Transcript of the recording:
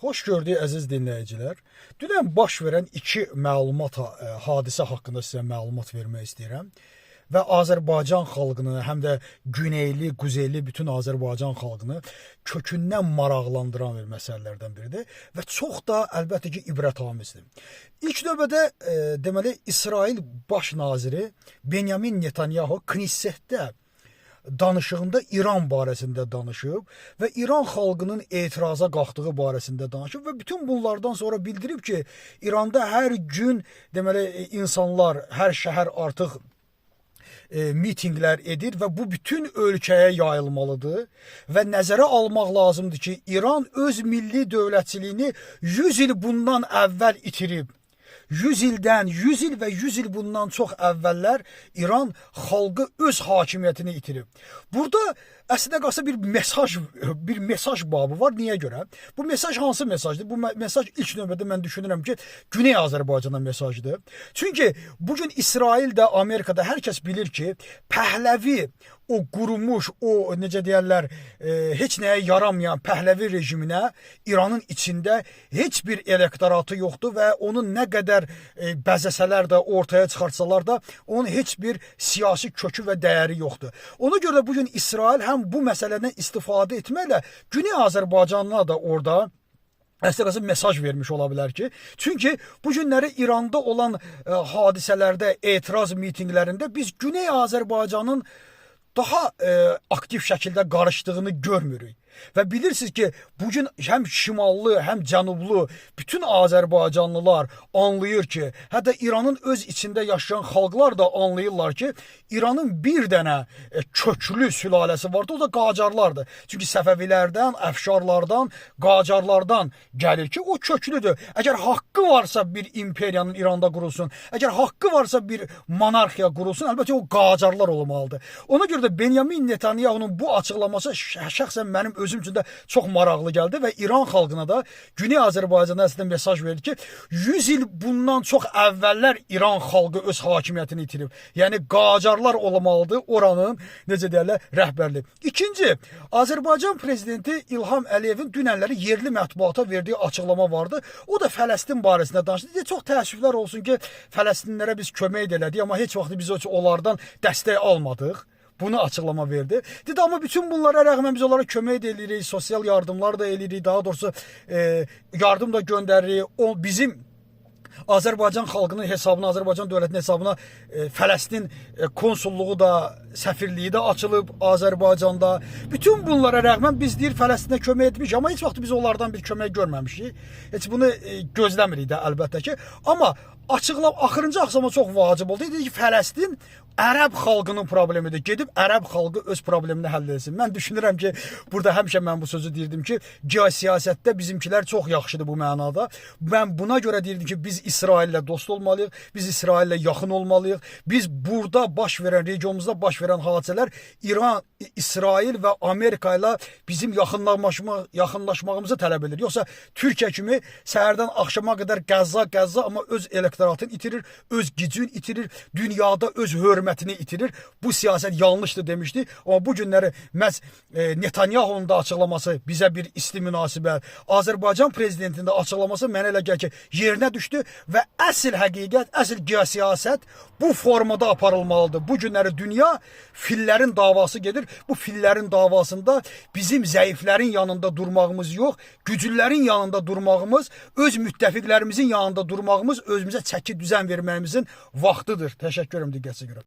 Hoş gördük əziz dinləyicilər. Dünən baş verən iki hadisə haqqında sizə məlumat vermək istəyirəm. Və Azərbaycan xalqını, həm də güneyli, quzeyli bütün Azərbaycan xalqını kökündən maraqlandıran bir məsələlərdən biridir. Və çox da əlbəttə ki, ibrətamizdir. İlk növbədə deməli, İsrail baş naziri Benyamin Netanyahu Knessetdə danışığında İran barəsində danışıb və İran xalqının etiraz'a qalxdığı barəsində danışıb və bütün bunlardan sonra bildirib ki, İranda hər gün deməli insanlar, hər şəhər artıq mitinqlər edir və bu bütün ölkəyə yayılmalıdır və nəzərə almaq lazımdır ki, İran öz milli dövlətçiliyini 100 il bundan əvvəl itirib. 100 ildən, 100 il və 100 il bundan çox əvvəllər İran xalqı öz hakimiyyətini itirib. Burada əslində qalsa bir mesaj babı var. Niyə görə? Bu mesaj hansı mesajdır? Bu mesaj ilk növbədə mən düşünürəm ki, Güney Azərbaycana mesajdır. Çünki bugün İsraildə, Amerikada hər kəs bilir ki, Pəhləvi o qurumuş, o necə deyərlər, heç nəyə yaramayan Pəhləvi rejiminə İranın içində heç bir elektoratı yoxdur və onun nə qədər bəzəsələr də, ortaya çıxartsalar da, onun heç bir siyasi kökü və dəyəri yoxdur. Ona görə bugün İsrail həm bu məsələdən istifadə etməklə Güney Azərbaycanına da orada əslində mesaj vermiş ola bilər ki, çünki bu günləri İranda olan hadisələrdə, etiraz mitinqlərində biz Güney Azərbaycanın daha aktiv şəkildə qarışdığını görmürük. Və bilirsiniz ki, bugün həm şimallı, həm cənublu bütün Azərbaycanlılar anlayır ki, hətta İranın öz içində yaşayan xalqlar da anlayırlar ki, İranın bir dənə köklü sülaləsi vardı, o da Qacarlardır. Çünki Səfəvilərdən, Əfşarlardan, Qacarlardan gəlir ki, o köklüdür. Əgər haqqı varsa bir imperiyanın İranda qurulsun, əgər haqqı varsa bir monarxiya qurulsun, əlbəttə o Qacarlar olmalıdır. Ona görə də Benyamin Netanyahu'nun bu açıqlaması şəxsən mənim özüm üçün də çox maraqlı gəldi və İran xalqına da Güney Azərbaycana əslində mesaj verir ki, 100 il bundan çox əvvəllər İran xalqı öz hakimiyyətini itirib. Yəni Qacarlar olmalıdır oranın, necə deyərlər, rəhbərliyi. İkinci, Azərbaycan prezidenti İlham Əliyevin dünənləri yerli mətbuata verdiyi açıqlama vardı. O da Fələstin barəsində danışdı. Çox təəssüflər olsun ki, Fələstinlərə biz kömək elədik, amma heç vaxt biz onlardan dəstək almadıq. Bunu açıqlama verdi. Dedi, amma bütün bunlara rəğmən biz onlara kömək də edirik, sosial yardımlar da edirik, daha doğrusu yardım da göndəririk. O bizim Azərbaycan xalqının hesabına, Azərbaycan dövlətinin hesabına Fələstin konsulluğu da, səfirliyi də açılıb Azərbaycanda. Bütün bunlara rəğmən biz deyir Fələstinə kömək etmişik, amma heç vaxt biz onlardan bir kömək görməmişik. Heç bunu gözləmirik də əlbəttə ki. Amma axırıncı axşama çox vacib oldu. Dedi ki, Fələstin Ərəb xalqının problemidir. Gedib Ərəb xalqı öz problemini həll etsin. Mən düşünürəm ki, burada həmişə mən bu sözü deyirdim ki, geosiyasətdə bizimkilər çox yaxşıdır bu mənada. Mən buna görə deyirdim ki, biz İsraillə dost olmalıyıq, biz İsraillə yaxın olmalıyıq. Biz burada baş verən, regionumuzda baş verən hadisələr İran, İsrail və Amerika ilə bizim yaxınlaşmağımızı tələb edir. Yoxsa Türkiyə kimi səhərdən axşama qədər Qəzza, amma öz elektoratını itirir, öz gücünü itirir, dünyada öz hörmətini itirir. Bu siyasət yanlışdır demişdi. Amma bu günləri məhz Netanyahu'nun da açıqlaması bizə bir isti münasibət. Azərbaycan prezidentinin də açıqlaması mənə elə gəlir ki, yerinə düşdü və əsl həqiqət, əsl geosiyasət bu formada aparılmalıdır. Bu günləri dünya fillərin davası gedir. Bu fillərin davasında bizim zəiflərin yanında durmağımız yox, güclülərin yanında durmağımız, öz müttəfiqlərimizin yanında durmağımız, özümüzə çəki düzən verməyimizin vaxtıdır. Təşəkkür ederim diqqətinizə görə.